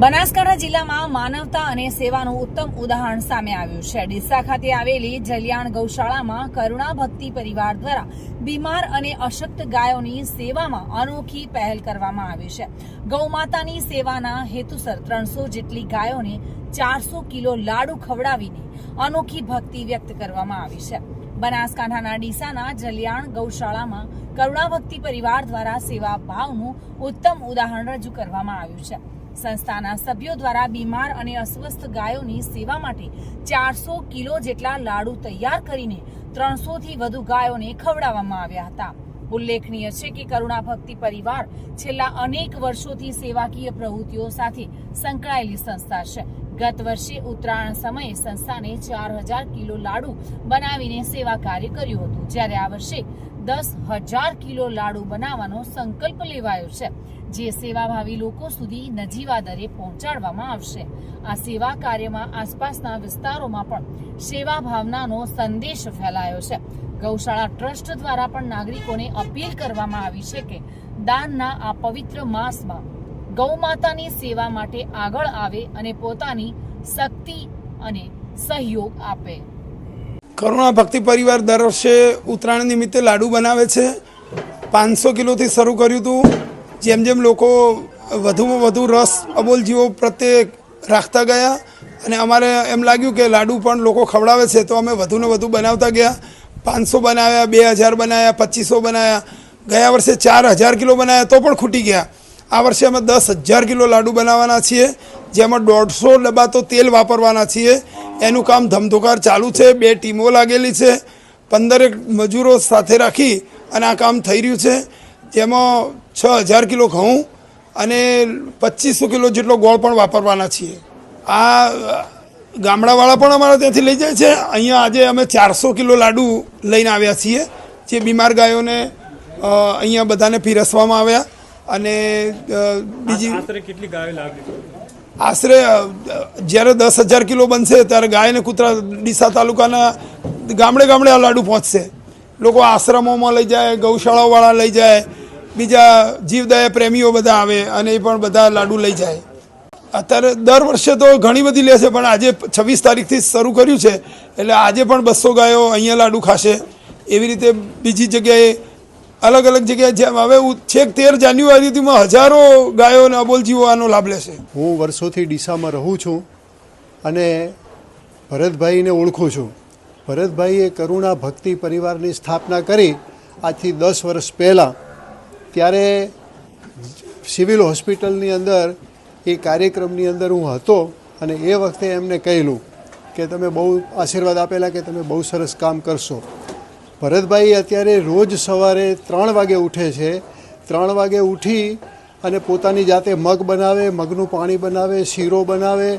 બનાસકાંઠા જિલ્લામાં માનવતા અને સેવાનું ઉત્તમ ઉદાહરણ સામે આવ્યું છે। ડીસા ખાતે આવેલી જલિયાણ ગૌશાળામાં કરુણા ભક્તિ પરિવાર દ્વારા બીમાર અને અશક્ત ગાયોની સેવામાં અનોખી પહેલ કરવામાં આવી છે। ગૌમાતાની સેવાના હેતુસર 300 જેટલી ગાયોને 400 કિલો લાડુ ખવડાવીને અનોખી ભક્તિ વ્યક્ત કરવામાં આવી છે। બનાસકાંઠાના ડીસાના જલિયાણ ગૌશાળામાં કરુણા ભક્તિ પરિવાર દ્વારા સેવા ભાવનું ઉત્તમ ઉદાહરણ રજૂ કરવામાં આવ્યું છે। સંસ્થાના સભ્યો દ્વારા બીમાર અને અસ્વસ્થ ગાયોની સેવા માટે 400 કિલો જેટલા લાડુ તૈયાર કરીને 300 થી વધુ ગાયોને ખવડાવવામાં આવ્યા હતા। ઉલ્લેખનીય છે કે કરુણા ભક્તિ પરિવાર છેલ્લા અનેક વર્ષોથી સેવાકીય પ્રવૃત્તિઓ સાથે સંકળાયેલી સંસ્થા છે। ગત વર્ષે ઉત્તરાયણ સમયે સંસ્થાને 4000 કિલો લાડુ બનાવીને સેવા કાર્ય કર્યું હતું, જ્યારે આ વર્ષે 10,000 કિલો લાડુ બનાવવાનો સંકલ્પ લેવાયો છે, જે સેવાભાવી લોકો સુધી નજીવા દરે પહોંચાડવામાં આવશે। આ સેવા કાર્યમાં આસપાસના વિસ્તારોમાં પણ સેવા ભાવનાનો સંદેશ ફેલાયો છે। ગૌશાળા ટ્રસ્ટ દ્વારા પણ નાગરિકોને અપીલ કરવામાં આવી છે કે દાનના આ પવિત્ર માસમાં ગૌમાતાની સેવા માટે આગળ આવે અને પોતાની શક્તિ અને સહયોગ આપે। કરુણા ભક્તિ પરિવાર દર વર્ષે ઉત્તરાયણ નિમિત્તે લાડુ બનાવે છે। 500 કિલોથી શરૂ કર્યું હતું। જેમ જેમ લોકો વધુમાં વધુ રસ અબોલ જીવો પ્રત્યે રાખતા ગયા અને અમારે એમ લાગ્યું કે લાડુ પણ લોકો ખવડાવે છે, તો અમે વધુને વધુ બનાવતા ગયા। 500 બનાવ્યા, 2000 બનાવ્યા, 2500 બનાવ્યા। ગયા વર્ષે 4000 કિલો બનાવ્યા તો પણ ખૂટી ગયા। આ વર્ષે અમે 10,000 કિલો લાડુ બનાવવાના છીએ, જેમાં 150 ડબ્બા તો તેલ વાપરવાના છીએ। એનું કામ ધમધોકાર ચાલુ છે। 2 ટીમો લાગેલી છે, 15 મજૂરો સાથે રાખી અને આ કામ થઈ રહ્યું છે, જેમાં 6000 કિલો ઘઉં અને 2500 કિલો જેટલો ગોળ પણ વાપરવાના છીએ। આ ગામડાવાળા પણ અમારા ત્યાંથી લઈ જાય છે। અહીંયા આજે અમે 400 કિલો લાડુ લઈને આવ્યા છીએ, જે બીમાર ગાયોને અહીંયા બધાને પીરસવામાં આવ્યા। અને બીજી કેટલી ગાયો લાગે? આશરે જ્યારે 10,000 કિલો બનશે ત્યારે ગાય અને કૂતરા ડીસા તાલુકાના ગામડે ગામડે આ લાડુ પહોંચશે। લોકો આશ્રમોમાં લઈ જાય, ગૌશાળાવાળા લઈ જાય, બીજા જીવદયા પ્રેમીઓ બધા આવે અને એ પણ બધા લાડુ લઈ જાય। અત્યારે દર વર્ષે તો ઘણી બધી લે છે, પણ આજે 26 તારીખથી શરૂ કર્યું છે, એટલે આજે પણ 200 ગાયો અહીંયા લાડુ ખાશે। એવી રીતે બીજી જગ્યાએ અલગ અલગ જગ્યાએ જેમ હવે છેક 13 જાન્યુઆરીમાં હજારો ગાયો અને અબોલજીવો આનો લાભ લેશે। હું વર્ષોથી ડીસામાં રહું છું અને ભરતભાઈને ઓળખું છું। ભરતભાઈએ કરુણા ભક્તિ પરિવારની સ્થાપના કરી આજથી 10 વર્ષ પહેલાં। ત્યારે સિવિલ હોસ્પિટલની અંદર એ કાર્યક્રમની અંદર હું હતો અને એ વખતે એમને કહેલું કે તમે બહુ આશીર્વાદ આપેલા કે તમે બહુ સરસ કામ કરશો। ભરતભાઈ અત્યારે રોજ સવારે 3 વાગે ઉઠે છે। 3 વાગે ઉઠી અને પોતાની જાતે મગ બનાવે, મગનું પાણી બનાવે, શીરો બનાવે,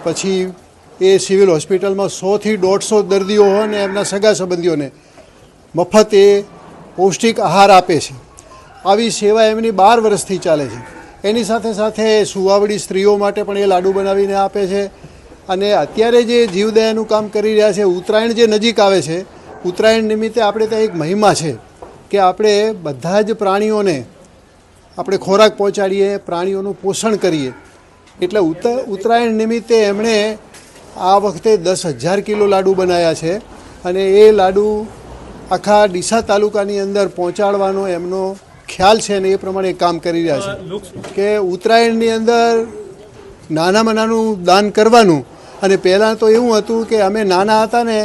પછી એ સિવિલ હોસ્પિટલમાં 100 થી 150 દર્દીઓ હોય ને એમના સગા સંબંધીઓને મફત એ પૌષ્ટિક આહાર આપે છે। આવી સેવા એમની 12 વર્ષથી ચાલે છે। એની સાથે સાથે સુવાવડી સ્ત્રીઓ માટે પણ એ લાડુ બનાવીને આપે છે। અને અત્યારે જે જીવદયાનું કામ કરી રહ્યા છે, ઉત્તરાયણ જે નજીક આવે છે, ઉત્તરાયણ નિમિત્તે આપણે ત્યાં એક મહિમા છે કે આપણે બધા જ પ્રાણીઓને આપણે ખોરાક પહોંચાડીએ, પ્રાણીઓનું પોષણ કરીએ। એટલે ઉત્તરાયણ નિમિત્તે એમણે આ વખતે 10,000 કિલો લાડુ બનાવ્યા છે અને એ લાડુ આખા ડીસા તાલુકાની અંદર પહોંચાડવાનો એમનો ખ્યાલ છે ને એ પ્રમાણે કામ કરી રહ્યા છે કે ઉત્તરાયણની અંદર નાનામાં નાનું દાન કરવાનું। અને પહેલાં તો એવું હતું કે અમે નાના હતા ને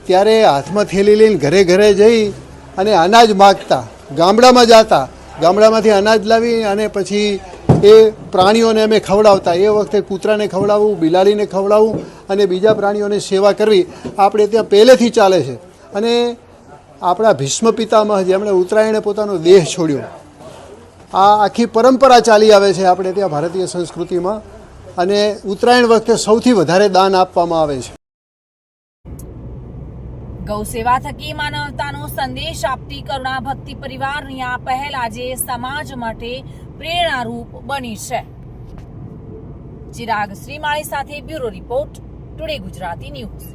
ત્યારે હાથમાં થેલી લઈને ઘરે ઘરે જઈ અને અનાજ માગતા, ગામડામાં જતા, ગામડામાંથી અનાજ લાવી અને પછી એ પ્રાણીઓને અમે ખવડાવતા। એ વખતે કૂતરાને ખવડાવવું, બિલાડીને ખવડાવવું અને બીજા પ્રાણીઓની સેવા કરવી આપણે ત્યાં પહેલેથી ચાલે છે। અને આપણા ભીષ્મ પિતામહ જેમણે ઉત્તરાયણે પોતાનો દેહ છોડ્યો, આ આખી પરંપરા ચાલી આવે છે આપણે ત્યાં ભારતીય સંસ્કૃતિમાં। અને ઉત્તરાયણ વખતે સૌથી વધારે દાન આપવામાં આવે છે। ગૌ સેવા થકી માનવતાનો સંદેશ આપતી કરુણા ભક્તિ પરિવારની આ પહેલ આજે સમાજ માટે પ્રેરણારૂપ બની છે। ચિરાગ શ્રીમાળી સાથે bureau report, today Gujarati news.